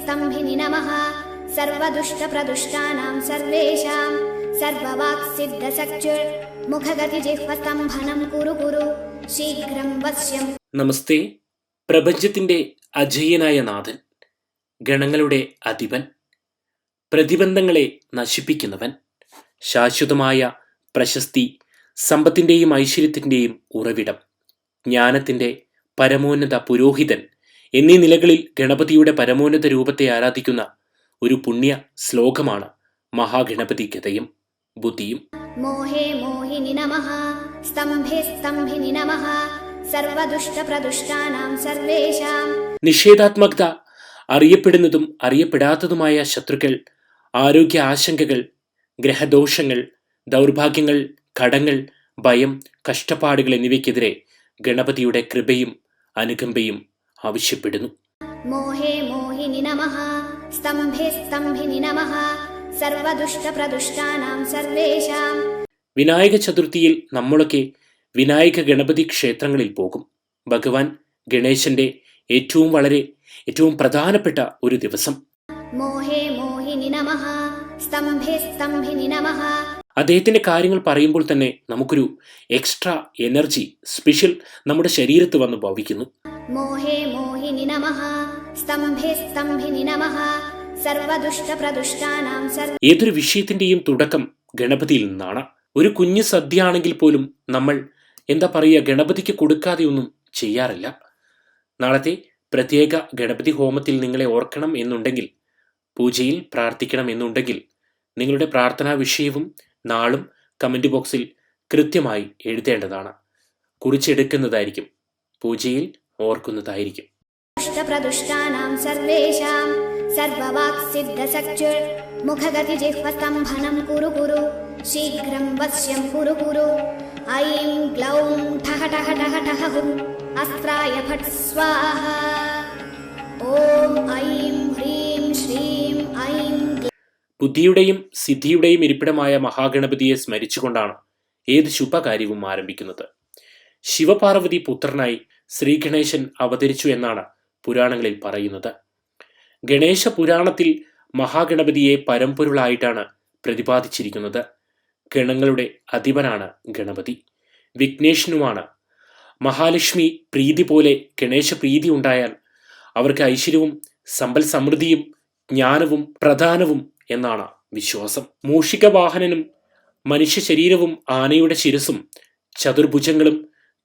സ്തംഭിനി നമഃ സർവദുഷ്ടപ്രദുഷ്ടാനാം സർവേഷാം സർവവാക്സിദ്ധസക്ചുർ മുഖഗതിജിഹ്വസ്തംഭനം കുരു കുരു ശീഘ്രം വശ്യം. നമസ്തേ. പ്രപഞ്ചത്തിന്റെ അജയ്യനായ നാഥൻ, ഗണങ്ങളുടെ അധിപൻ, പ്രതിബന്ധങ്ങളെ നശിപ്പിക്കുന്നവൻ, ശാശ്വതമായ പ്രശസ്തി, സമ്പത്തിന്റെയും ഐശ്വര്യത്തിന്റെയും ഉറവിടം, ജ്ഞാനത്തിന്റെ പരമോന്നത പുരോഹിതൻ എന്നീ നിലകളിൽ ഗണപതിയുടെ പരമോന്നത രൂപത്തെ ആരാധിക്കുന്ന ഒരു പുണ്യ ശ്ലോകമാണ് മഹാഗണപതി ഗതയും ബുദ്ധിയും. മോഹേ മോഹിനി നമഃ സ്തംഭേ സ്തംഭിനി നമഃ സർവദുഷ്ടപ്രദുഷ്ടാനാം സർവേഷാം. നിഷേധാത്മകത, അറിയപ്പെടുന്നതും അറിയപ്പെടാത്തതുമായ ശത്രുക്കൾ, ആരോഗ്യ ആശങ്കകൾ, ഗ്രഹദോഷങ്ങൾ, ദൗർഭാഗ്യങ്ങൾ, കടങ്ങൾ, ഭയം, കഷ്ടപ്പാടുകൾ എന്നിവയ്ക്കെതിരെ ഗണപതിയുടെ കൃപയും അനുകമ്പയും ആവശ്യപ്പെടുന്നു. മോഹേ മോഹിനി നമഃ സ്തംഭേ സ്തംഭിനി നമഃ സർവദുഷ്ടപ്രദുഷ്ടാനാം സർവേഷാം. വിനായക ചതുർത്ഥിയിൽ നമ്മളൊക്കെ വിനായക ഗണപതി ക്ഷേത്രങ്ങളിൽ പോകും. ഭഗവാൻ ഗണേശന്റെ ഏറ്റവും പ്രധാനപ്പെട്ട ഒരു ദിവസം. മോഹേ മോഹിനി നമഃ സ്തംഭേ സ്തംഭിനി നമഃ. അദ്ദേഹത്തിന്റെ കാര്യങ്ങൾ പറയുമ്പോൾ തന്നെ നമുക്കൊരു എക്സ്ട്രാ എനർജി, സ്പെഷ്യൽ നമ്മുടെ ശരീരത്ത് വന്ന് ഭവിക്കുന്നു. മോഹേ മോഹിനി നമഃ സ്തംഭേ സ്തംഭിനി നമഃ സർവദുഷ്ടപ്രദുഷ്ടാനാം സർവ. ഏതൊരു വിഷയത്തിന്റെയും തുടക്കം ഗണപതിയിൽ നിന്നാണ്. ഒരു കുഞ്ഞു സദ്യ ആണെങ്കിൽ പോലും നമ്മൾ ഗണപതിക്ക് കൊടുക്കാതെ ഒന്നും ചെയ്യാറില്ല. നാളത്തെ പ്രത്യേക ഗണപതി ഹോമത്തിൽ നിങ്ങളെ ഓർക്കണം എന്നുണ്ടെങ്കിൽ, പൂജയിൽ പ്രാർത്ഥിക്കണം എന്നുണ്ടെങ്കിൽ, നിങ്ങളുടെ പ്രാർത്ഥനാ വിഷയവും നാളും കമന്റ് ബോക്സിൽ കൃത്യമായി എഴുതേണ്ടതാണ്. കുറിച്ചെടുക്കുന്നതായിരിക്കും, പൂജയിൽ ഓർക്കുന്നതായിരിക്കും. ദുഷ്ടപ്രദുഷ്ടാനാം സർവേഷാം സർവവാക്സിദ്ധസക്ചുർ മുഖഗതിജിഹ്വസ്തംഭനം കുരു കുരു ശീഘ്രം വശ്യം കുരു കുരു. ഐം ഗ്ലൗം ഠഹ ഠഹ ഠഹ ഠഹ ഹും അസ്ത്രായ ഫട് സ്വാഹ. ഓം ഐം ഹ്രീം ശ്രീം ഐം. ബുദ്ധിയുടെയും സിദ്ധിയുടെയും ഇരിപ്പിടമായ മഹാഗണപതിയെ സ്മരിച്ചുകൊണ്ടാണ് ഏത് ശുഭകാര്യവും ആരംഭിക്കുന്നത്. ശിവപാർവതി പുത്രനായി ശ്രീഗണേശൻ അവതരിച്ചു എന്നാണ് പുരാണങ്ങളിൽ പറയുന്നത്. ഗണേശ പുരാണത്തിൽ മഹാഗണപതിയെ പരമ്പൊരുളായിട്ടാണ് പ്രതിപാദിച്ചിരിക്കുന്നത്. ഗണങ്ങളുടെ അധിപനാണ് ഗണപതി, വിഘ്നേശ്വനുമാണ്. മഹാലക്ഷ്മി പ്രീതി പോലെ ഗണേശ പ്രീതി ഉണ്ടായാൽ അവർക്ക് ഐശ്വര്യവും സമ്പൽ സമൃദ്ധിയും ജ്ഞാനവും പ്രധാനവും എന്നാണ് വിശ്വാസം. മൂഷിക വാഹനനും മനുഷ്യ ശരീരവും ആനയുടെ ശിരസും ചതുർഭുജങ്ങളും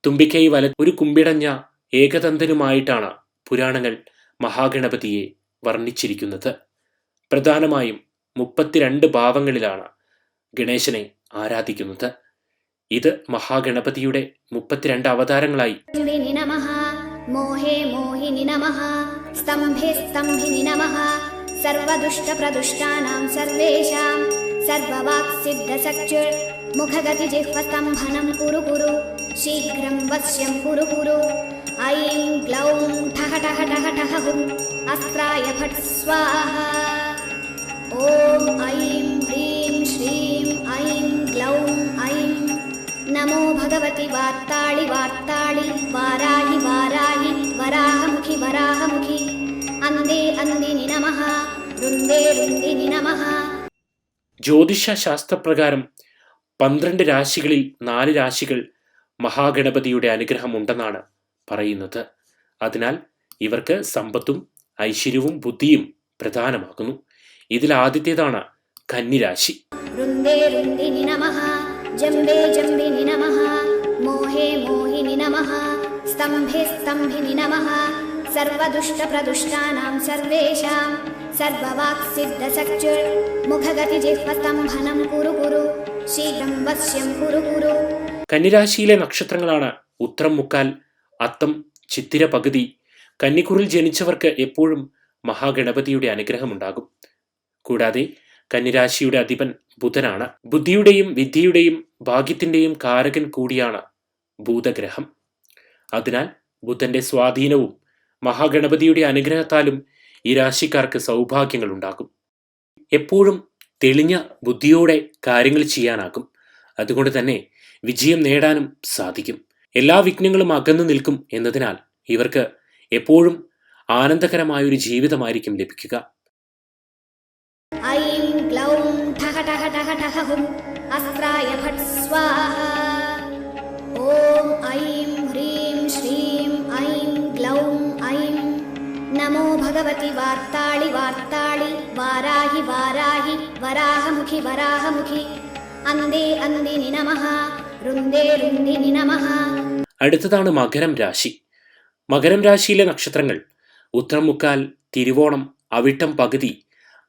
തുമ്പിക്കൈ ഒരു കുമ്പിടഞ്ഞ ഏകദന്തനുമായിട്ടാണ് പുരാണങ്ങൾ മഹാഗണപതിയെ വർണ്ണിച്ചിരിക്കുന്നത്. പ്രധാനമായും 32 ഭാവങ്ങളിലാണ് ഗണേശനെ ആരാധിക്കുന്നത്. ഇത് മഹാഗണപതിയുടെ 32 അവതാരങ്ങളായി. മോഹേ മോഹിനി നമഃ സ്തംഭേ സ്തംഭിനി നമഃ സർവദുഷ്ടപ്രദുഷ്ടാനാം സർവേഷാം സർവവാക്സിദ്ധസക്ചുർ മുഖഗതിജിഹ്വസ്തംഭനം കുരു കുരു ശീഘ്രം വശ്യം കുരു കുരു. ഐം ഗ്ലൗം ഠഹ ഠഹ ഠഹ ഠഹ ഹും അസ്ത്രായ ഫട് സ്വാഹ. ഓം ഐം ഹ്രീം ശ്രീം ഐം ഗ്ലൗം ഐം. നമോ ഭഗവതി വാർത്താളി വാർത്താളി വാരാഹി വാരാഹി വരാഹമുഖി വരാഹമുഖി. അന്തേ അന്തിനി നമഃ രുന്ദേ രുന്ദിനി നമഃ. ജ്യോതിഷ ശാസ്ത്രപ്രകാരം 12 രാശികളിൽ 4 രാശികൾ മഹാഗണപതിയുടെ അനുഗ്രഹം ഉണ്ടെന്നാണ് പറയുന്നത്. അതിനാൽ ഇവർക്ക് സമ്പത്തും ഐശ്വര്യവും ബുദ്ധിയും പ്രധാനമാകുന്നു. ഇതിൽ ആദ്യത്തേതാണ് കന്നിരാശി. രുന്ദേ രുന്ദിനി നമഃ ജംബേ ജംബിനി നമഃ മോഹേ മോഹിനി നമഃ സ്തംഭേ സ്തംഭിനി നമഃ സർവദുഷ്ടപ്രദുഷ്ടാനാം സർവേഷാം സർവവാക്സിദ്ധസക്ചുർ മുഖഗതിജിഹ്വസ്തംഭനം കുരു കുരു ശീഘ്രം വശ്യം കുരു കുരു. കന്നിരാശിയിലെ നക്ഷത്രങ്ങളാണ് ഉത്രം മുക്കാൽ, അത്തം, ചിത്തിര പകുതി. കന്നിക്കുറിൽ ജനിച്ചവർക്ക് എപ്പോഴും മഹാഗണപതിയുടെ അനുഗ്രഹമുണ്ടാകും. കൂടാതെ കന്നിരാശിയുടെ അധിപൻ ബുധനാണ്. ബുദ്ധിയുടെയും വിദ്യയുടെയും ഭാഗ്യത്തിന്റെയും കാരകൻ കൂടിയാണ് ഭൂതഗ്രഹം. അതിനാൽ ബുധന്റെ സ്വാധീനവും മഹാഗണപതിയുടെ അനുഗ്രഹത്താലും ഈ രാശിക്കാർക്ക് സൗഭാഗ്യങ്ങൾ ഉണ്ടാകും. എപ്പോഴും തെളിഞ്ഞ ബുദ്ധിയോടെ കാര്യങ്ങൾ ചെയ്യാനാകും. അതുകൊണ്ട് തന്നെ വിജയം നേടാനും സാധിക്കും. എല്ലാ വിഘ്നങ്ങളും അകന്നു നിൽക്കും എന്നതിനാൽ ഇവർക്ക് എപ്പോഴും ആനന്ദകരമായൊരു ജീവിതമായിരിക്കും ലഭിക്കുക. ഐം ഗ്ലൗം ഠഹ ഠഹ ഠഹ ഠഹ ഹും അസ്ത്രായ ഫട് സ്വാഹ. ഓം ഐം ഹ്രീം ശ്രീം ഐം ഗ്ലൗം ഐം. നമോ ഭഗവതി വാർത്താളി വാർത്താളി വാരാഹി വാരാഹി വരാഹമുഖി വരാഹമുഖി. അന്തേ അന്തിനി നമഃ രുന്ദേ രുന്ദിനി നമഃ. അടുത്തതാണ് മകരം രാശി. മകരം രാശിയിലെ നക്ഷത്രങ്ങൾ ഉത്രം മുക്കാൽ, തിരുവോണം, അവിട്ടം പകുതി.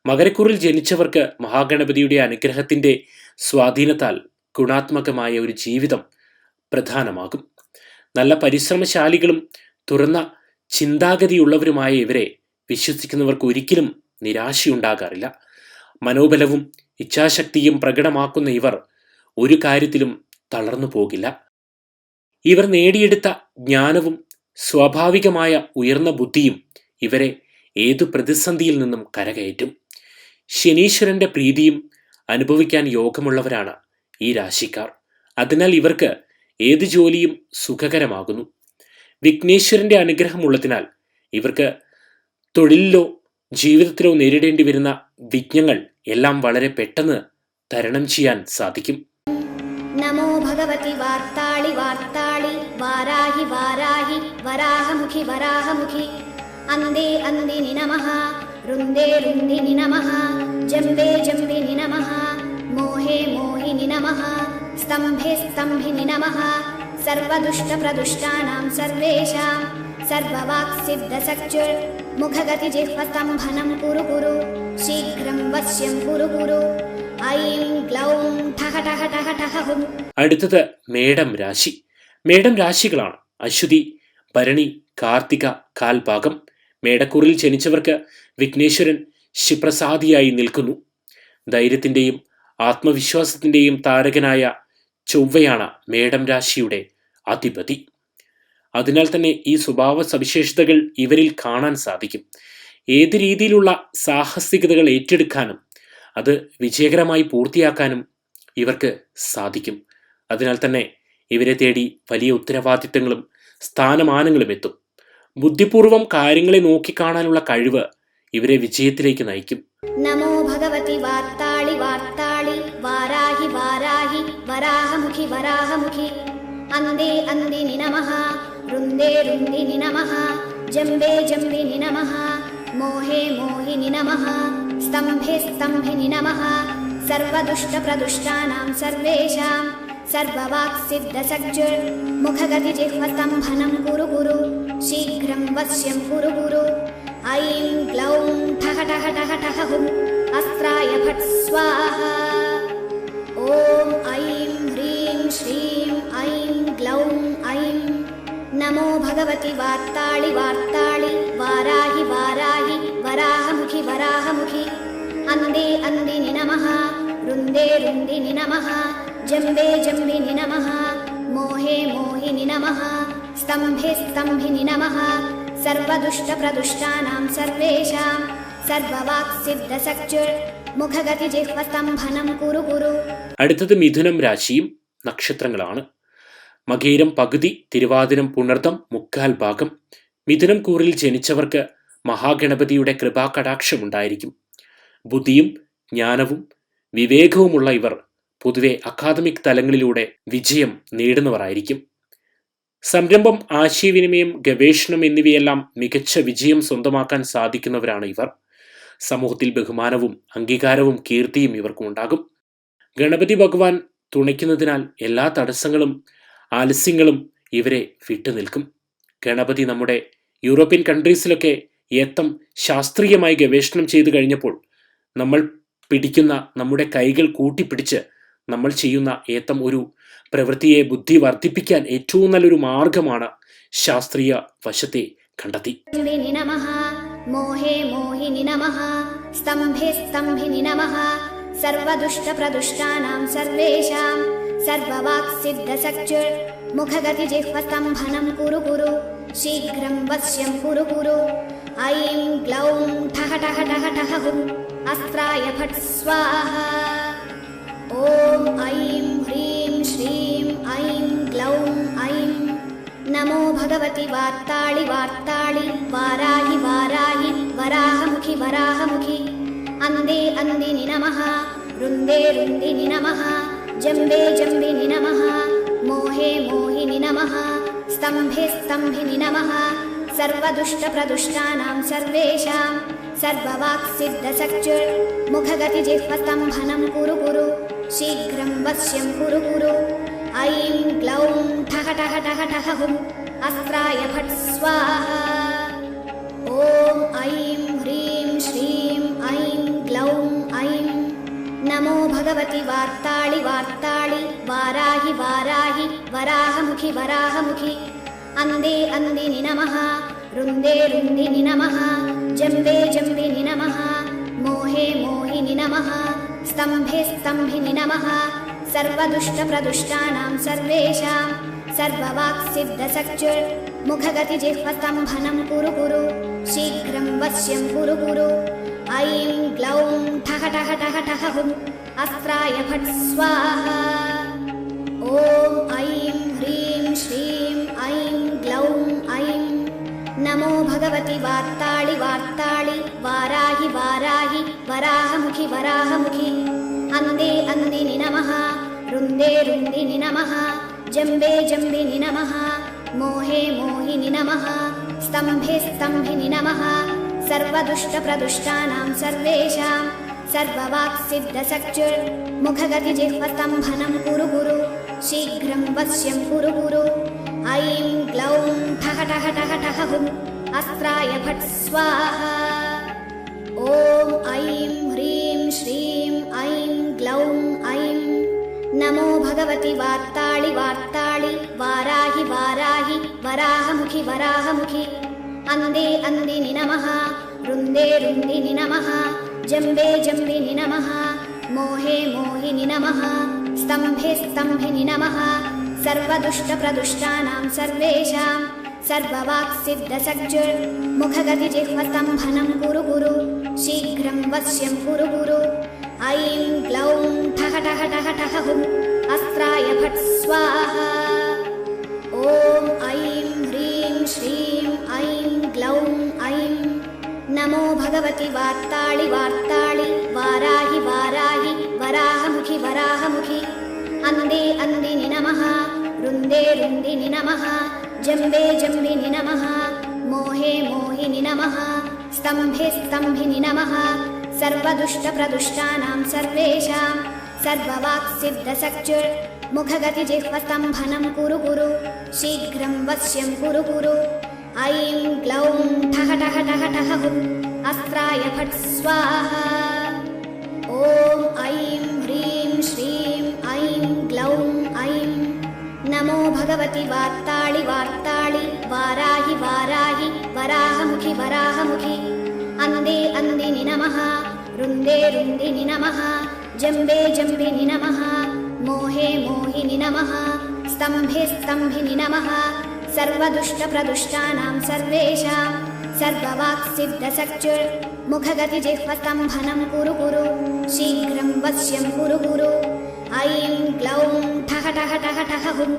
മകരക്കൂറിൽ ജനിച്ചവർക്ക് മഹാഗണപതിയുടെ അനുഗ്രഹത്തിന്റെ സ്വാധീനത്താൽ ഗുണാത്മകമായ ഒരു ജീവിതം പ്രധാനമാകും. നല്ല പരിശ്രമശാലികളും തുറന്ന ചിന്താഗതിയുള്ളവരുമായ ഇവരെ വിശ്വസിക്കുന്നവർക്ക് ഒരിക്കലും നിരാശയുണ്ടാകാറില്ല. മനോബലവും ഇച്ഛാശക്തിയും പ്രകടമാക്കുന്ന ഇവർ ഒരു കാര്യത്തിലും തളർന്നു പോകില്ല. ഇവർ നേടിയെടുത്ത ജ്ഞാനവും സ്വാഭാവികമായ ഉയർന്ന ബുദ്ധിയും ഇവരെ ഏതു പ്രതിസന്ധിയിൽ നിന്നും കരകയറ്റും. ശനീശ്വരന്റെ പ്രീതിയും അനുഭവിക്കാൻ യോഗമുള്ളവരാണ് ഈ രാശിക്കാർ. അതിനാൽ ഇവർക്ക് ഏത് ജോലിയും സുഖകരമാകുന്നു. വിഘ്നേശ്വരന്റെ അനുഗ്രഹമുള്ളതിനാൽ ഇവർക്ക് തൊഴിലിലോ ജീവിതത്തിലോ നേരിടേണ്ടി വരുന്ന വിഘ്നങ്ങൾ എല്ലാം വളരെ പെട്ടെന്ന് തരണം ചെയ്യാൻ സാധിക്കും. നമോ ഭഗവതി വാർത്താളി വാർത്താളി വാരാഹി വാരാഹി വരാഹമുഖി വരാഹമുഖി. അന്തേ അന്തിനി നമഃ രുന്ദേ രുന്ദിനി നമഃ. ജംബേ ജംബിനി നമഃ മോഹേ മോഹിനി നമഃ. സ്തംഭേ സ്തംഭിനി നമഃ. സർവദുഷ്ടപ്രദുഷ്ടാനാം സർവേഷാം സർവവാക്സിദ്ധസക്ചുർ. മുഖഗതി ജിഹ്വസ്തംഭനം കുരു കുരു ശീഘ്രം വശ്യം കുരു കുരു. ഐം ഗ്ലൗം ഠഹ ഠഹ ഠഹ ഠഹ ഹും. അടുത്തത് മേടം രാശി. മേടം രാശികളാണ് അശ്വതി, ഭരണി, കാർത്തിക കാൽഭാഗം. മേടക്കൂറിൽ ജനിച്ചവർക്ക് വിഘ്നേശ്വരൻ ശിപ്രസാദിയായി നിൽക്കുന്നു. ധൈര്യത്തിന്റെയും ആത്മവിശ്വാസത്തിന്റെയും താരകനായ ചൊവ്വയാണ് മേടം രാശിയുടെ അധിപതി. അതിനാൽ തന്നെ ഈ സ്വഭാവ സവിശേഷതകൾ ഇവരിൽ കാണാൻ സാധിക്കും. ഏത് രീതിയിലുള്ള സാഹസികതകൾ ഏറ്റെടുക്കാനും അത് വിജയകരമായി പൂർത്തിയാക്കാനും ഇവർക്ക് സാധിക്കും. അതിനാൽ തന്നെ ഇവരെ തേടി വലിയ ഉത്തരവാദിത്തങ്ങളും സ്ഥാനമാനങ്ങളും എത്തും. ബുദ്ധിപൂർവം കാര്യങ്ങളെ നോക്കിക്കാണാനുള്ള കഴിവ് ഇവരെ വിജയത്തിലേക്ക് നയിക്കും. നമോ ഭഗവതി വാർത്താളി വാർത്താളി വാരാഹി വാരാഹി വരാഹമുഖി വരാഹമുഖി. അന്തേ അന്തിനി നമഃ രുന്ദേ രുന്ദിനി നമഃ. ജംബേ ജംബിനി നമഃ മോഹേ മോഹിനി നമഃ. സ്തംഭേ സ്തംഭിനി നമഃ. സർവദുഷ്ടപ്രദുഷ്ടാനാം സർവേഷാം സർവവാക്സിദ്ധസക്ചുർ. മുഖഗതി ജിഹ്വസ്തംഭനം കുരു കുരു ശീഘ്രം വശ്യം കുരു കുരു. ഐം ഗ്ലൗം ഠഹ ഠഹ ഠഹ ഠഹ ഹും അസ്ത്രായ ഫട് സ്വാഹ. ഓം ഐം ഹ്രീം ശ്രീം ഐം ഗ്ലൗം ഐം. നമോ ഭഗവതി വാർത്താളി വാർത്താളി വാരാഹി വാരാഹി വരാഹമുഖി വരാഹമുഖി. അന്തേ അന്തിനി നമഃ രുന്ദേ രുന്ദിനി നമഃ. ജംബേ ജംബിനി നമഃ മോഹേ മോഹിനി നമഃ. സ്തംഭേ സ്തംഭിനി നമഃ. സർവദുഷ്ടപ്രദുഷ്ടാനാം സർവേഷാം സർവവാക്സിദ്ധസക്ചുർ. മുഖഗതി ജിഹ്വസ്തംഭനം കുരു കുരു. അടുത്തത് മിഥുനം രാശിയും നക്ഷത്രങ്ങളാണ്. മകീരം പകുതി, തിരുവാതിരം പുണർദം മുക്കാൽ ഭാഗം. മിഥുനം കൂറിൽ ജനിച്ചവർക്ക് മഹാഗണപതിയുടെ കൃപാകടാക്ഷമുണ്ടായിരിക്കും. ബുദ്ധിയും ജ്ഞാനവും വിവേകവുമുള്ള ഇവർ പൊതുവെ അക്കാദമിക് തലങ്ങളിലൂടെ വിജയം നേടുന്നവരായിരിക്കും. സംരംഭം, ആശയവിനിമയം, ഗവേഷണം എന്നിവയെല്ലാം മികച്ച വിജയം സ്വന്തമാക്കാൻ സാധിക്കുന്നവരാണ് ഇവർ. സമൂഹത്തിൽ ബഹുമാനവും അംഗീകാരവും കീർത്തിയും ഇവർക്കും ഉണ്ടാകും. ഗണപതി ഭഗവാൻ തുണയ്ക്കുന്നതിനാൽ എല്ലാ തടസ്സങ്ങളും ആലസ്യങ്ങളും ഇവരെ വിട്ടുനിൽക്കും. ഗണപതി നമ്മുടെ യൂറോപ്യൻ കൺട്രീസിലൊക്കെ ഏത്തം ശാസ്ത്രീയമായി ഗവേഷണം ചെയ്തു കഴിഞ്ഞപ്പോൾ നമ്മൾ പിടിക്കുന്ന നമ്മുടെ കൈകൾ കൂട്ടിപ്പിടിച്ച് നമ്മൾ ചെയ്യുന്ന ഏത്തം ഒരു പ്രവൃത്തിയെ ബുദ്ധി വർദ്ധിപ്പിക്കാൻ ഏറ്റവും നല്ലൊരു മാർഗമാണ് ശാസ്ത്രീയ വശത്തെ കണ്ടെത്തി. മോഹേ മോഹിനി നമഃ. സ്തംഭേ സ്തംഭിനി നമഃ. സർവദുഷ്ടപ്രദുഷ്ടാനാം സർവേഷാം സർവവാക്സിദ്ധസക്ചുർ. മുഖഗതി ജിഹ്വസ്തംഭനം കുരു കുരു ശീഘ്രം വശ്യം കുരു കുരു. ഐം ഗ്ലൗം ഠഹ ഠഹ ഠഹ ഠഹ ഹും അസ്ത്രായ ഫട് സ്വാഹ. ഓം ഐം ഹ്രീം ശ്രീം ഐം ഗ്ലൗം ഐം. നമോ भगवति वार्ताळि वार्ताळि वाराहि वाराहि वराहमुखि वराहमुखि अन्धे अन्धिनि नमः रुन्दे रुन्दिनि नमः जम्बे जम्बिनि नमः मोहे मोहिनि नमः स्तम्भे स्तम्भिनि नमः सर्वदुष्टप्रदुष्टानां सर्वेषां सर्ववाक्सिद्धसक्चुर्मुखगतिजिह्वस्तम्भनं कुरु कुरु शीघ्रं वश्यं कुरु कुरु ऐं ग्लौं ठः ठः ठः ठः हुम् अस्त्राय फट् स्वाहा ॐ ऐं ह्रीं श्रीं ऐं ग्लौं ऐं नमो भगवति वार्ताळि वार्ताळि वाराहि वाराहि वराहमुखि वराहमुखि अन्धे अन्धिनि नमः रुन्दे रुन्दिनि नमः जम्बे जम्बिनि नमः मोहे मोहिनि नमः स्तम्भे स्तम्भिनि नमः सर्वदुष्टप्रदुष्टानां सर्वेषां सर्ववाक्सिद्धसक्चुर्मुखगतिजिह्वस्तम्भनं कुरु कुरु शीघ्रं वश्यं कुरु कुरु ऐं ग्लौं ठः ठः ठः ठः हुम् अस्त्राय फट् स्वाहा ॐ ऐं ह्रीं श्रीं ऐं ग्लौं ऐं नमो भगवति वार्ताळि वार्ताळि वाराहि वाराहि वराहमुखि वराहमुखि अन्धे अन्धिनि नमः रुन्दे रुन्दिनि नमः जम्बे जम्बिनि नमः मोहे मोहिनि नमः स्तम्भे स्तम्भिनि नमः सर्वदुष्टप्रदुष्टानां सर्वेषां सर्ववाक्सिद्धसक्चुर्मुखगतिजिह्वस्तम्भनं कुरु कुरु शीघ्रं वश्यं कुरु कुरु ऐं ग्लौं ठः ठः ठः ठः हुम् अस्त्राय फट् स्वाहा ॐ ऐं ह्रीं श्रीं ऐं ग्लौं ऐं नमो भगवति वार्ताळि वार्ताळि वाराहि वाराहि वराहमुखि वराहमुखि अन्धे अन्धिनि नमः रुन्दे रुन्दिनि नमः जम्बे जम्बिनि नमः मोहे मोहिनि नमः स्तम्भे स्तम्भिनि नमः सर्वदुष्टप्रदुष्टानां सर्वेषां सर्ववाक्सिद्धसक्चुर्मुखगतिजिह्वस्तम्भनं कुरु कुरु शीघ्रं वश्यं कुरु कुरु ऐं ग्लौं ठः ठः ठः ठः हुम् अस्त्राय फट् स्वाहा ॐ ऐं ह्रीं श्रीं ऐं ग्लौं ऐं नमो भगवति वार्ताळि वार्ताळि वाराहि वाराहि वराहमुखि वराहमुखि अन्धे अन्धिनि नमः रुन्दे रुन्दिनि नमः जम्बे जम्बिनि नमः मोहे मोहिनि नमः स्तम्भे स्तम्भिनि नमः सर्वदुष्टप्रदुष्टानां सर्वेषां सर्ववाक्सिद्धसक्चुर्मुखगतिजिह्वस्तम्भनं कुरु कुरु शीघ्रं वश्यं कुरु कुरु ऐं ग्लौं ठः ठः ठः ठः हुम् अस्त्राय फट् स्वाहा ॐ ऐं ह्रीं श्रीं ऐं ग्लौं ऐं नमो भगवति वार्ताळि वार्ताळि वाराहि वाराहि वराहमुखि वराहमुखि अन्धे अन्धिनि नमः रुन्दे रुन्दिनि नमः जम्बे जम्बिनि नमः मोहे मोहिनि नमः स्तम्भे स्तम्भिनि नमः सर्वदुष्टप्रदुष्टानां सर्वेषां सर्ववाक्सिद्धसक्चुर्मुखगतिजिह्वस्तम्भनं कुरु कुरु शीघ्रं वश्यं कुरु कुरु ऐं ग्लौं ठः ठः ठः ठः हुम्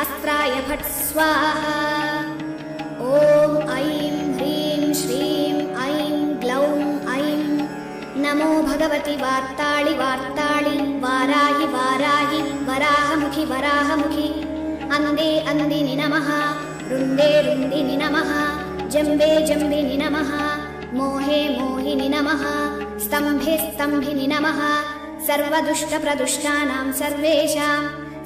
अस्त्राय फट् स्वाहा ॐ ऐं ह्रीं श्रीं ऐं ग्लौं ऐं नमो भगवति वार्ताळि वार्ताळि वाराहि वाराहि वराहमुखि वराहमुखि अन्धे अन्धिनि नमः रुन्दे रुन्दिनि नमः जम्बे जम्बिनि नमः मोहे मोहिनि नमः स्तम्भे स्तम्भिनि नमः सर्वदुष्टप्रदुष्टानां सर्वेषां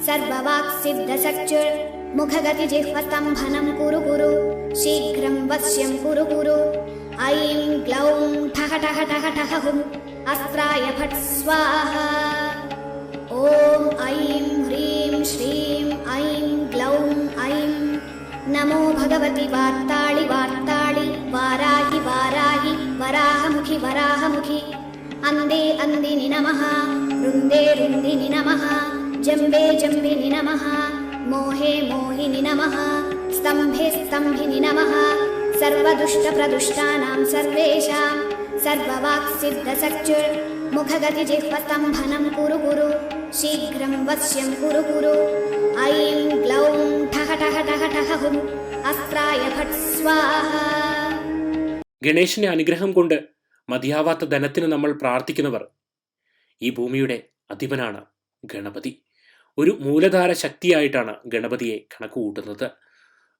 सर्ववाक्सिद्धसक्चुर्मुखगतिजिह्वस्तम्भनं कुरु कुरु शीघ्रं वश्यं कुरु कुरु ऐं ग्लौं ठः ठः ठः ठः हुम् अस्त्राय फट् स्वाहा ॐ ऐं ह्रीं श्रीं ऐं ग्लौं ऐं नमो भगवति वार्ताळि वार्ताळि वाराहि वाराहि वराहमुखि वराहमुखि अन्धे अन्धिनि नमः रुन्दे रुन्दिनि नमः जम्बे जम्बिनि नमः मोहे मोहिनि नमः स्तम्भे स्तम्भिनि नमः सर्वदुष्टप्रदुष्टानां सर्वेषां सर्ववाक्सिद्धसक्चुर्मुखगतिजिह्वस्तम्भनं कुरु कुरु शीघ्रं वश्यं कुरु कुरु ऐं ग्लौं ठः ठः ठः ठः हुं अस्त्राय फट् स्वाहा. ഗണേശന്റെ അനുഗ്രഹം കൊണ്ട് മതിയാവാത്ത ധനത്തിന് നമ്മൾ പ്രാർത്ഥിക്കുന്നവർ ഈ ഭൂമിയുടെ അധിപനാണ് ഗണപതി. ഒരു മൂലധാര ശക്തിയായിട്ടാണ് ഗണപതിയെ കണക്കുകൂട്ടുന്നത്.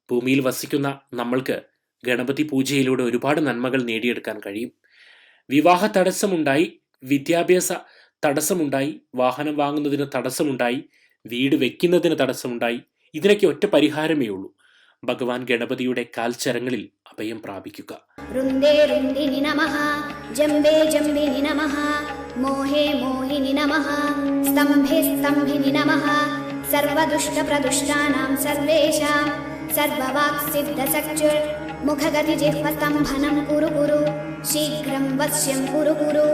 ഭൂമിയിൽ വസിക്കുന്ന നമ്മൾക്ക് ഗണപതി പൂജയിലൂടെ ഒരുപാട് നന്മകൾ നേടിയെടുക്കാൻ കഴിയും. വിവാഹ തടസ്സമുണ്ടായി, വിദ്യാഭ്യാസ തടസ്സമുണ്ടായി, വാഹനം വാങ്ങുന്നതിന് തടസ്സമുണ്ടായി, വീട് വെക്കുന്നതിന് തടസ്സമുണ്ടായി, ഇതിനൊക്കെ ഒറ്റ പരിഹാരമേ ഉള്ളൂ. ഭഗവാൻ ഗണപതിയുടെ കാൽച്ചരങ്ങളിൽ അഭയം പ്രാപിക്കുക. രുന്ദേ രുന്ദിനി നമഃ, ജംബേ ജംബിനി നമഃ, മോഹേ മോഹിനി നമഃ, സ്തംഭേ സ്തംഭിനി നമഃ, സർവദുഷ്ടപ്രദുഷ്ടാനാം സർവേഷാം സർവവാക്സിദ്ധസക്ചുർ മുഖഗതിജിഹ്വസ്തംഭനം കുരു കുരു ശീഘ്രം വശ്യം കുരു കുരു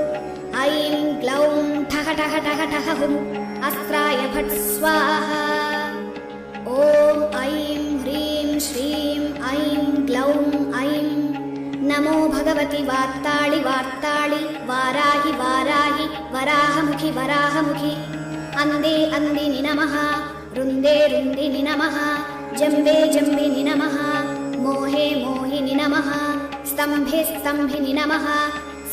ഐം ഗ്ലൗം ഠഃ ഠഃ ഠഃ ഠഃ ഹും അസ്ത്രായ ഫട് സ്വാഹ. ഓം ഐം ഹ്രീം ശ്രീം ഐം ഗ്ലൗം ഐം നമോ ഭഗവതി വാർത്താളി വാർത്താളി വാരാഹി വാരാഹി വരാഹമുഖി വരാഹമുഖി അന്ദേ അന്ദിനി നമഃ, രുന്ദേ രുന്ദിനി നമഃ, ജംബേ ജംബിനി നമഃ, മോഹേ മോഹിനി നമഃ, സ്തംഭേ സ്തംഭിനി നമഃ,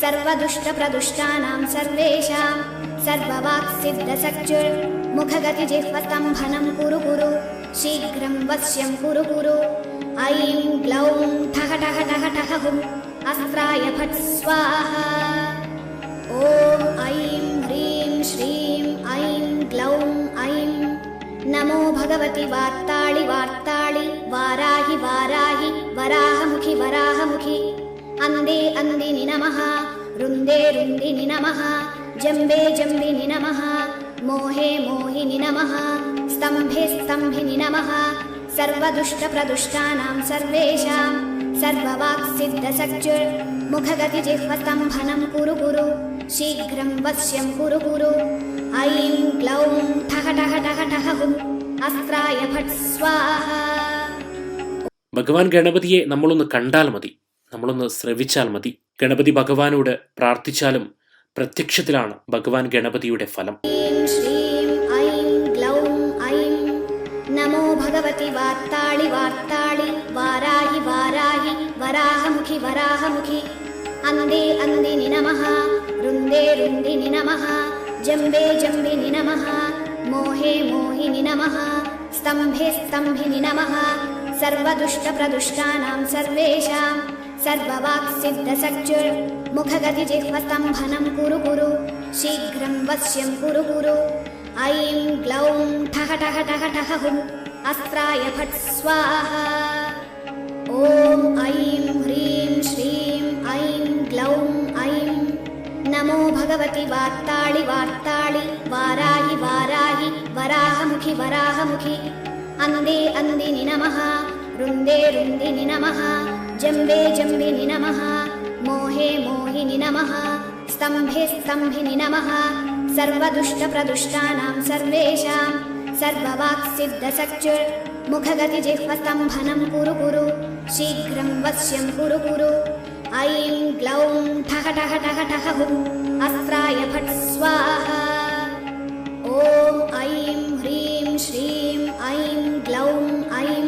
സർവദുഷ്ടപ്രദുഷ്ടാനാം സർവേഷാം സർവവാക്സിദ്ധസക്ചുർ മുഖഗതിജിഹ്വസ്തംഭനം കുരു കുരു ശീഘ്രം വശ്യം കുരു കുരു ഐം ഗ്ലൗം ഠഃ ഠഃ ഠഃ ഠഃ ഹും അസ്ത്രായ ഫട് സ്വാഹ. ഓം ഐം ഹ്രീം ശ്രീം ഐം ഗ്ലൗം ഐം നമോ ഭഗവതി വാർത്താളി വാർത്താളി വാരാഹി വാരാഹി വരാഹമുഖി വരാഹമുഖി അന്ദേ അന്ദിനി നമഃ, രുന്ദേ രുന്ദിനി നമഃ, ജംബേ ജംബിനി നമഃ, മോഹേ മോഹിനി നമഃ, സ്തംഭേ സ്തംഭിനി നമഃ, സർവദുഷ്ടപ്രദുഷ്ടാനാം സർവേഷാം സർവവാക്സിദ്ധസക്ചുർ മുഖഗതിജിഹ്വസ്തംഭനം കുരു കുരു ശീഘ്രം വശ്യം കുരു കുരു ഐം ഗ്ലൗം ഠഃ ഠഃ ഠഃ ഠഃ ഹും അസ്ത്രായ ഫട് സ്വാഹ. ഭഗവാൻ ഗണപതിയെ നമ്മളൊന്ന് കണ്ടാൽ മതി, നമ്മളൊന്ന് ശ്രവിച്ചാൽ മതി. ഗണപതി ഭഗവാനോട് പ്രാർത്ഥിച്ചാലും പ്രത്യക്ഷത്തിലാണ് ഭഗവാൻ ഗണപതിയുടെ ഫലം. ഐം ശ്രീം ഐം ഗ്ലൗം ഐം നമോ ഭഗവതി വാർത്താളി വാർത്താളി വാരാഹി വാരാഹി വരാഹമുഖി വരാഹമുഖി അന്ദേ അന്ദിനി നമഃ, രുന്ദേ രുന്ദിനി നമഃ, ജംബേ ജംബിനി നമഃ, മോഹേ മോഹിനി നമഃ, സ്തംഭേ സ്തംഭിനി നമഃ, സർവദുഷ്ടപ്രദുഷ്ടാനാം സർവേഷാം സർവവാക്സിദ്ധസക്ചുർ മുഖഗതിജിഹ്വസ്തംഭനം കുരു കുരു ശീഘ്രം വശ്യം കുരു കുരു ഐം ഗ്ലൗം ഠഃ ഠഃ ഠഃ ഠഃ ഹും അസ്ത്രായ ഫട് സ്വാഹ. ഓം ഐം ഹ്രീം ശ്രീം ഐം ഗ്ലൗം ഐം നമോ ഭഗവതി വാർത്താളി വാർത്താളി വാരാഹി വാരാഹി വരാഹമുഖി വരാഹമുഖി അന്ദേ അന്ദിനി നമഃ, രുന്ദേ രുന്ദിനി നമഃ, ജംബേ ജംബിനി നമഃ, മോഹേ മോഹിനി നമഃ, സ്തംഭേ സ്തംഭിനി നമഃ, സർവദുഷ്ടപ്രദുഷ്ടാനാം സർവേഷാം സർവവാക്സിദ്ധസക്ചുർ മുഖഗതിജിഹ്വസ്തംഭനം കുരു കുരു ശീഘ്രം വശ്യം കുരു കുരു ഐം ഗ്ലൗം ഠഃ ഠഃ ഠഃ ഠഃ ഹും അസ്ത്രായ ഫട് സ്വാഹ. ഓം ഐം ഹ്രീം ശ്രീം ഐം ഗ്ലൗം ഐം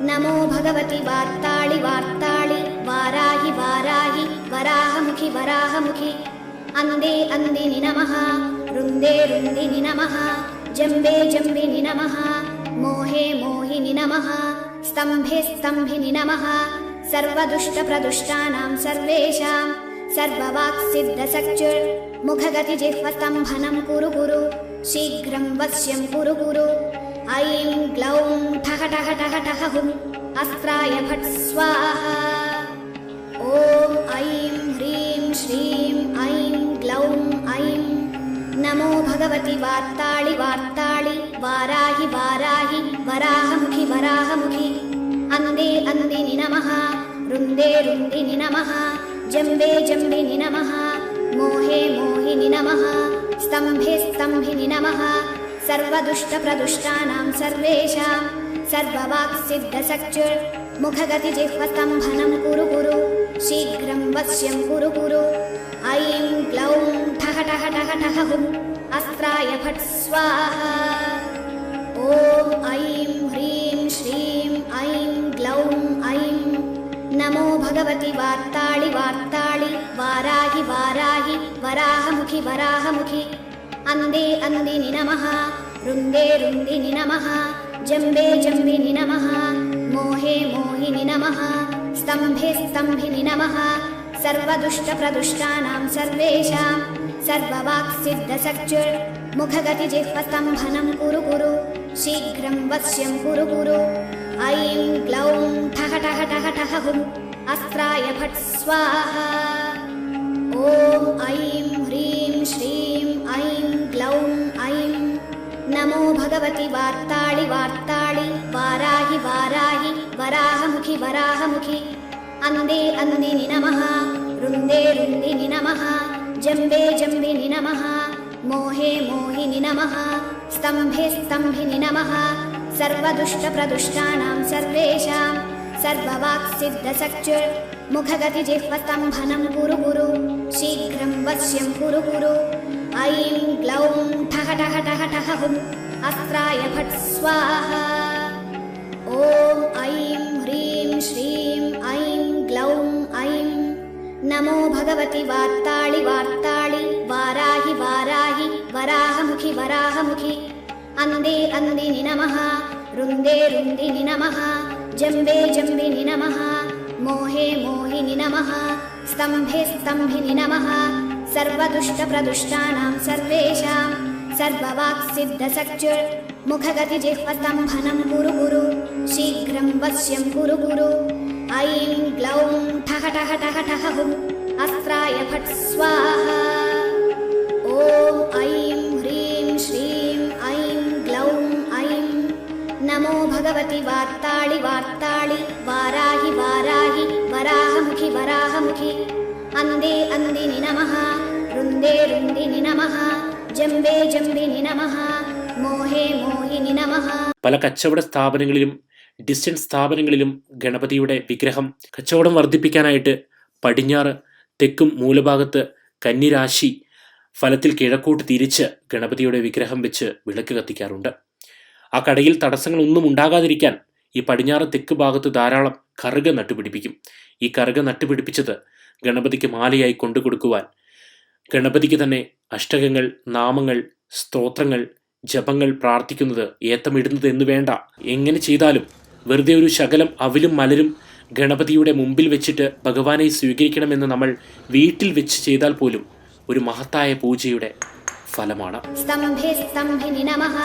നമോ ഭഗവതി വാർത്താളി വാർത്താളി വാരാഹി വാരാഹി വരാഹമുഖി വരാഹമുഖി അന്ദേ അന്ദിനി നമഃ, രുന്ദേ രുന്ദിനി നമഃ, ജംബേ ജംബിനി നമഃ, മോഹേ മോഹിനി നമഃ, സ്തംഭേ സ്തംഭിനി നമഃ, സർവദുഷ്ടപ്രദുഷ്ടാനാം സർവേഷാം സർവവാക്സിദ്ധസക്ചുർ മുഖഗതിജിഹ്വസ്തംഭനം കുരു കുരു ശീഘ്രം വശ്യം കുരു കുരു ഐം ഗ്ലൗം ഠഃ ഠഃ ഠഃ ഠഃ ഹും അസ്ത്രായ ഫട് സ്വാഹ. ഓം ഐം ഹ്രീം ശ്രീം ഐം ഗ്ലൗം ഐം നമോ ഭഗവതി വാർത്താളി വാർത്താളി വാരാഹി വാരാഹി വരാഹമുഖി വരാഹമുഖി അന്ദേ അന്ദിനി നമഃ, രുന്ദേ രുന്ദിനി നമഃ, ജംബേ ജംബിനി നമഃ, മോഹേ മോഹിനി നമഃ, സ്തംഭേ സ്തംഭിനി നമഃ, സർവദുഷ്ടപ്രദുഷ്ടാനാം സർവേഷാം സർവവാക്സിദ്ധസക്ചുർ മുഖഗതിജിഹ്വസ്തംഭനം കുരു കുരു ശീഘ്രം വശ്യം കുരു കുരു ഐം ഗ്ലൗം ഠഃ ഠഃ ഠഃ ഠഃ ഹും अस्त्राय फट् स्वाहा। ॐ ऐं ह्रीं श्रीं ऐं ग्लौं ऐं नमो भगवति वार्ताळि वार्ताळि वाराहि वाराहि वराहमुखि वराहमुखि। अन्धे अन्धिनि नमः। रुन्दे रुन्दिनि नमः। जम्बे जम्बिनि नमः। मोहे मोहिनि नमः। स्तम्भे स्तम्भिनि नमः। सर्वदुष्टप्रदुष्टानां सर्वेषां सर्ववाक्सिद्धसक्चुर्मुखगतिजिह्वस्तम्भनं कुरु कुरु शीघ्रं वश्यं कुरु कुरु। ऐं ग्लौं ठः ठः ठः ठः हुम् अस्त्राय फट् स्वाहा। ॐ ऐं ह्रीं श्रीं ऐं ग्लौं ऐं नमो भगवति वार्ताळि वार्ताळि वाराहि वाराहि वराहमुखि वराहमुखि। अन्धे अन्धिनि नमः। रुन्दे रुन्दिनि नमः। जम्बे जम्बिनि नमः। मोहे मोहिनि नमः। स्तम्भे स्तम्भिनि नमः। सर्वदुष्टप्रदुष्टानां सर्वेषां सर्ववाक्सिद्धसक्चुर्मुखगतिजिह्वस्तम्भनं कुरु कुरु शीघ्रं वश्यं कुरु कुरु। ऐं ग्लौं ठः ठः ठः ठः हुम् अस्त्राय फट् स्वाहा। ॐ ऐं ह्रीं श्रीं ऐं ग्लौं ऐं नमो भगवति वार्ताळि वार्ताळि वाराहि वाराहि वराहमुखि वराहमुखि। अन्धे अन्धिनि नमः। रुन्दे रुन्दिनि नमः। जम्बे जम्बिनि नमः। मोहे मोहिनि नमः। स्तम्भे स्तम्भिनि नमः। सर्वदुष्टप्रदुष्टानां सर्वेषां सर्ववाक्सिद्धसक्चुर्मुखगतिजिह्वस्तम्भनं कुरु कुरु शीघ्रं वश्यं कुरु कुरु। ऐं ग्लौं ठः ठः ठः ठः हुम् अस्त्राय फट् स्वाहा। ॐ ऐं ह्रीं श्रीं ऐं ग्लौं ऐं नमो भगवति वार्ताळि वार्ताळि वाराहि वाराहि वराहमुखि वराहमुखि। अन्धे अन्धिनि नमः। रुन्दे रुन्दिनि नमः। जम्बे जम्बिनि नमः। मोहे मोहिनि नमः। പല കച്ചവട സ്ഥാപനങ്ങളിലും ഡിസ്റ്റൻസ് സ്ഥാപനങ്ങളിലും ഗണപതിയുടെ വിഗ്രഹം കച്ചവടം വർദ്ധിപ്പിക്കാനായിട്ട് പടിഞ്ഞാറ് തെക്കും മൂലഭാഗത്ത് കന്നിരാശി ഫലത്തിൽ കിഴക്കോട്ട് തിരിച്ച് ഗണപതിയുടെ വിഗ്രഹം വെച്ച് വിളക്ക് കത്തിക്കാറുണ്ട്. ആ കടയിൽ തടസ്സങ്ങളൊന്നും ഉണ്ടാകാതിരിക്കാൻ ഈ പടിഞ്ഞാറ് തെക്ക് ഭാഗത്ത് ധാരാളം കറുക നട്ടുപിടിപ്പിക്കും. ഈ കറുക നട്ടുപിടിപ്പിച്ചത് ഗണപതിക്ക് മാലയായി കൊണ്ടുകൊടുക്കുവാൻ, ഗണപതിക്ക് തന്നെ അഷ്ടകങ്ങൾ, നാമങ്ങൾ, സ്തോത്രങ്ങൾ, ജപങ്ങൾ പ്രാർത്ഥിക്കുന്നത്, ഏത്തമിടുന്നത് എന്ന് വേണ്ട, എങ്ങനെ ചെയ്താലും വെറുതെ ഒരു ശകലം അവിലും മലരും ഗണപതിയുടെ മുമ്പിൽ വെച്ചിട്ട് ഭഗവാനെ സ്വീകരിക്കണമെന്ന് നമ്മൾ വീട്ടിൽ വെച്ച് ചെയ്താൽ പോലും ഒരു മഹത്തായ പൂജയുടെ ഫലമാണ്. സ്തംഭേ സ്തംഭിനി നമഃ.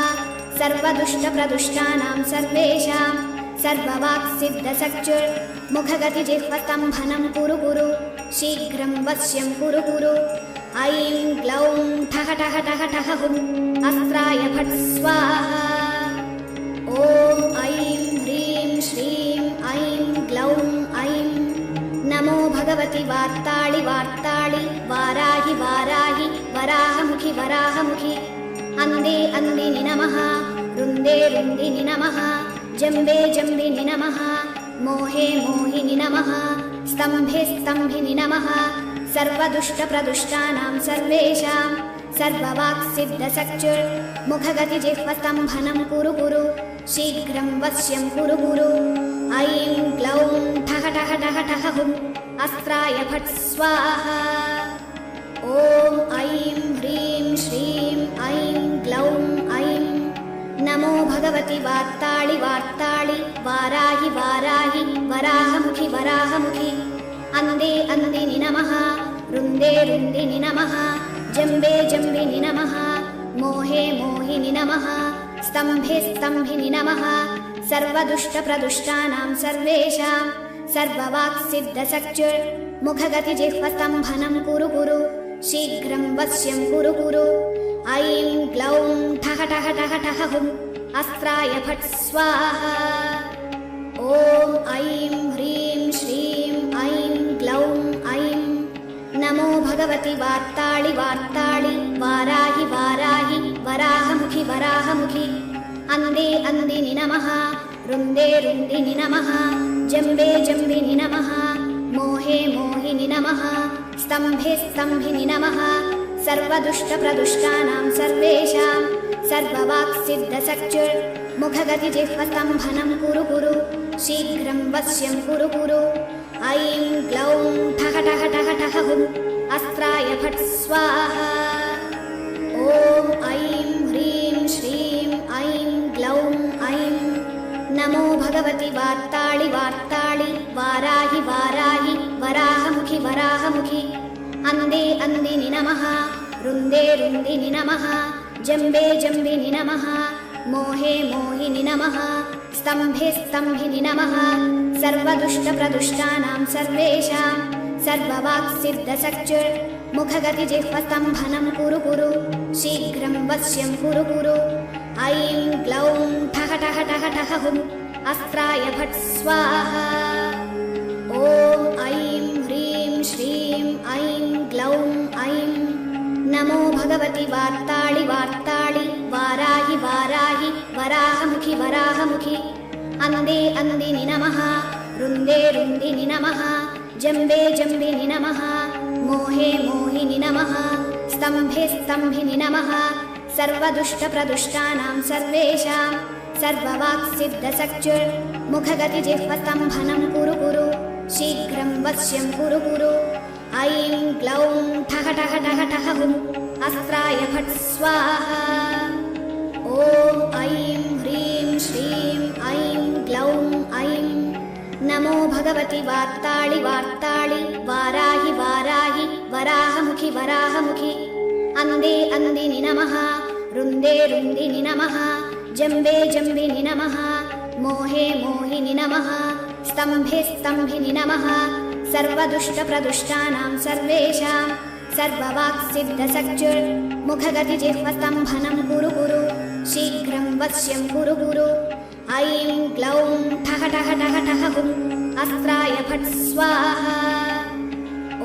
സർവദുഷ്ടപ്രദുഷ്ടാനാം സർവേഷാം സർവവാക്സിദ്ധസക്ചുർ മുഖഗതിജിഹ്വസ്തംഭനം കുരു കുരു ശീഘ്രം വശ്യം കുരു കുരു. ഐം ഗ്ലൗം ഠഹ ഠഹ ഠഹ ഠഹ ഹും അസ്ത്രായ ഫട് സ്വാഹ. ഓം ഐം ഹ്രീം ശ്രീം ഐം ഗ്ലൗം ഐം നമോ ഭഗവതി വാർത്താളി വാർത്താളി വാരാഹി വാരാഹി വരാഹമുഖി വരാഹമുഖി. അന്ദേ അന്ദിനി നമഃ. രുന്ദേ രുന്ദിനി നമഃ. ജംബേ ജംബിനി നമഃ. മോഹേ മോഹിനി നമഃ. സ്തംഭേ സ്തംഭിനി നമഃ. സർവദുഷ്ടപ്രദുഷ്ടാനാം സർവേഷാം സർവവാക്സിദ്ധസക്ചുർ മുഖഗതിജിഹ്വസ്തംഭനം കുരു കുരു ശീഘ്രം വശ്യം കുരു കുരു. ഐം ഗ്ലൗം ഠഹ ഠഹ ഠഹ ഠഹ ഹും അസ്ത്രായ ഫട് സ്വാഹ. ഓം ഐം ഹ്രീം ശ്രീം ഐം ഗ്ലൗം ഐം നമോ ഭഗവതി വാർത്താളി വാർത്താളി വാരാഹി വാരാഹി വരാഹമുഖി വരാഹമുഖി. അന്ദേ അന്ദിനി നമഃ. രുന്ദേ രുന്ദിനി നമഃ. ജംബേ ജംബിനി നമഃ. മോഹേ മോഹിനി നമഃ. സ്തംഭേ സ്തംഭിനി നമഃ. സർവദുഷ്ടപ്രദുഷ്ടാനാം സർവേഷാം സർവവാക്സിദ്ധസക്ചുർ മുഖഗതിജിഹ്വസ്തംഭനം കുരു കുരു ശീഘ്രം വശ്യം കുരു കുരു. ഐം ഗ്ലൗം ഠഹ ഠഹ ഠഹ ഠഹ ഹും അസ്ത്രായ ഫട് സ്വാഹ. ഓം ഐം ഹ്രീം ശ്രീം ഐം ഗ്ലൗം ഐം നമോ ഭഗവതി വാർത്താളി വാർത്താളി വാരാഹി വാരാഹി വരാഹമുഖി വരാഹമുഖി. അന്ദേ അന്ദിനി നമഃ. രുന്ദേ രുന്ദിനി നമഃ. ജംബേ ജംബിനി നമഃ. മോഹേ മോഹിനി നമഃ. സ്തംഭേ സ്തംഭിനി നമഃ. सर्वदुष्टप्रदुष्टानां सर्वेषां सर्ववाक्सिद्धसख्युर्मुखगतिजिह्वस्तम्भनं कुरु कुरु शीघ्रं वश्यं कुरु कुरु ऐं ग्लौं ठः ठः ठः ठः हुं अस्त्राय फट् स्वाहा ॐ ऐं ह्रीं श्रीं ऐं ग्लौं ऐं नमो भगवति वार्ताळि वार्ताळि वाराहि वाराहि वराहमुखि वराहमुखि अन्धे अन्धिनि नमः रुन्दे रुन्दिनि नमः जम्बे जम्बिनि नमः मोहे मोहिनि नमः स्तम्भे स्तम्भिनि नमः सर्वदुष्टप्रदुष्टानां सर्वेषां सर्ववाक्सिद्धसख्युर्मुखगतिजिह्वस्तम्भनं कुरु कुरु शीघ्रं वश्यं कुरु कुरु ऐं ग्लौं ठः ठः ठः ठः हुं अस्त्राय फट् स्वाहा ॐ ऐं ह्रीं श्रीं ऐं ग्लौं ऐं नमो भगवति वार्ताळि वार्ताळि वाराहि वाराहि वराहमुखि वराहमुखि अन्धे अन्धिनि नमः रुन्दे रुन्दिनि नमः जम्बे जम्बिनि नमः मोहे मोहिनि नमः स्तम्भे स्तम्भिनि नमः सर्वदुष्टप्रदुष्टानां सर्वेषां सर्ववाक्सिद्धसख्युर्मुखगतिजिह्वस्तम्भनं कुरु कुरु शीघ्रं वश्यं कुरु कुरु ऐं ग्लौं ठः ठः ठः ठः हुं अस्त्राय फट् स्वाहा ॐ ऐं ह्रीं श्रीं ऐं ग्लौं ऐं नमो भगवति वार्ताळि वार्ताळि वाराहि वाराहि वराहमुखि वराहमुखि अन्धे अन्धिनि नमः रुन्दे रुन्दिनि नमः जम्बे जम्बिनि नमः मोहे मोहिनि नमः स्तम्भे स्तम्भिनि नमः सर्वदुष्टप्रदुष्टानां सर्वेषां सर्ववाक्सिद्धसख्युर्मुखगतिजिह्वस्तम्भनं कुरु कुरु शीघ्रं वश्यं कुरु कुरु ऐं ग्लौं ठः ठः ठः ठः हुं अस्त्राय फट् स्वाहा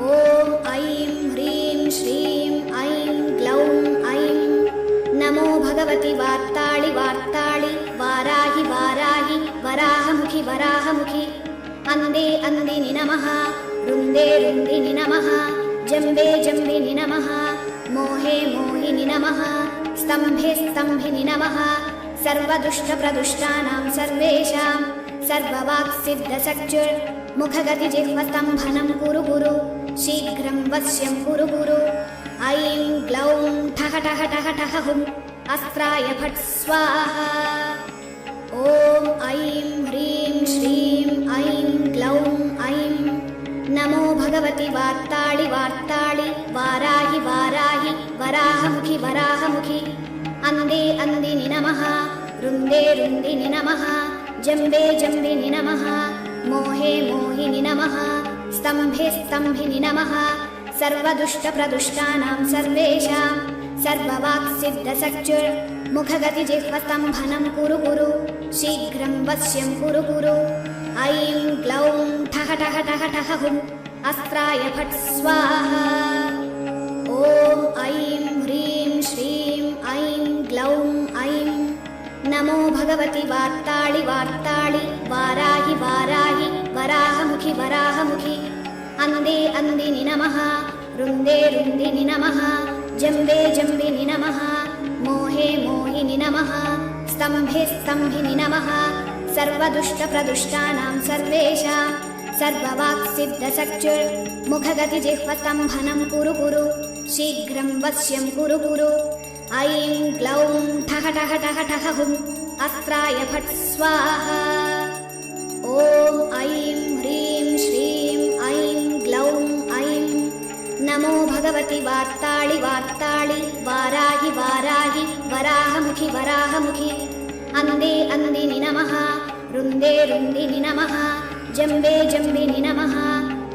ॐ ऐं ह्रीं श्रीं ऐं ग्लौं ऐं नमो भगवति वार्ताळि वार्ताळि वाराहि वाराहि वराहमुखि वराहमुखि अन्धे अन्धिनि नमः रुन्दे रुन्दिनि नमः जम्बे जम्बिनि नमः मोहे मोहिनि नमः स्तम्भे स्तम्भिनि नमः सर्वदुष्टप्रदुष्टानां सर्वेषां सर्ववाक्सिद्धसख्युर्मुखगतिजिह्वस्तम्भनं कुरु कुरु शीघ्रं वश्यं कुरु कुरु ऐं ग्लौं ठः ठः ठः ठः हुं अस्त्राय फट् स्वाहा ॐ ऐं ह्रीं श्रीं ऐं ग्लौं ऐं नमो भगवति वार्ताळि वार्ताळि वाराहि वाराहि वराहमुखि वराहमुखि अन्धे अन्धिनि नमः रुन्दे रुन्दिनि नमः जम्बे जम्बिनि नमः मोहे मोहिनि नमः स्तम्भे स्तम्भिनि नमः सर्वदुष्टप्रदुष्टानां सर्वेषां सर्ववाक्सिद्धसख्युर्मुखगतिजिह्वस्तम्भनं कुरु कुरु शीघ्रं वश्यं कुरु कुरु ऐं ग्लौं ठः ठः ठः ठः हुं अस्त्राय फट् स्वाहा ॐ ऐं ह्रीं श्रीं ऐं ग्लौं ऐं नमो भगवति वार्ताळि वार्ताळि वाराहि वाराहि वराहमुखि वराहमुखि अन्धे अन्धिनि नमः रुन्दे रुन्दिनि नमः जम्बे जम्बिनि नमः मोहे मोहिनि नमः स्तम्भे स्तम्भिनि नमः सर्वदुष्टप्रदुष्टानां सर्वेषां सर्ववाक्सिद्धसख्युर्मुखगतिजिह्वस्तम्भनं कुरु कुरु शीघ्रं वश्यं कुरु कुरु ऐं ग्लौं ठः ठः ठः ठः हुं अस्त्राय फट् स्वाहा ॐ ऐं ह्रीं श्रीं ऐं ग्लौं ऐं नमो भगवति वार्ताळि वार्ताळि वाराहि वाराहि वराहमुखि वराहमुखि अन्धे अन्धिनि नमः रुन्दे रुन्दिनि नमः जम्बे जम्बिनि नमः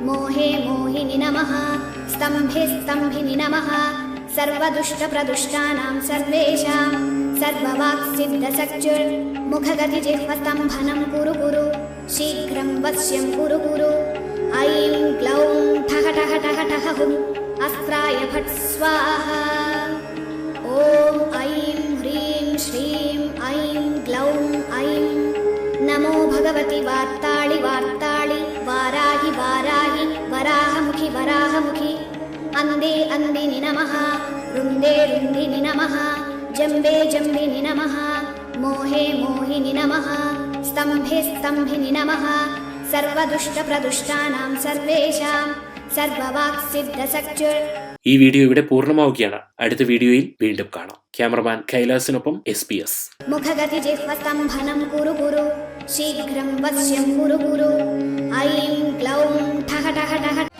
मोहे मोहिनि नमः स्तम्भे स्तम्भिनि नमः सर्वदुष्टप्रदुष्टानां सर्वेषां सर्ववाक्सिद्धसख्युर्मुखगतिजिह्वस्तम्भनं कुरु कुरु शीघ्रं वश्यं कुरु कुरु ऐं ग्लौं ठः ठः ठः ठः हुं अस्त्राय फट् स्वाहा ॐ ऐं ह्रीं श्रीं ऐं ग्लौं ऐं नमो भगवति वार्ताळि वार्ताळि वाराहि वाराहि वराहमुखि वराहमुखि अन्धे अन्धिनि नमः रुन्दे रुन्दिनि नमः जम्बे जम्बिनि नमः मोहे मोहिनि नमः स्तम्भे स्तम्भिनि नमः സർവദുഷ്ടപ്രദുഷ്ടാനാം സർവേഷാം സർവവാക്സിദ്ധസക്ചുർ. ഈ വീഡിയോ ഇവിടെ പൂർണ്ണമാവുകയാണ്. അടുത്ത വീഡിയോയിൽ വീണ്ടും കാണാം. Cameraman കൈലാസിനൊപ്പം SPS. മുഖഗതി ജിഹ്വസ്തംഭനം കുരു കുരു ശീഘ്രം വശ്യം കുരു കുരു ഐം ഗ്ലൗം ഠഹ ഠഹ ഠഹ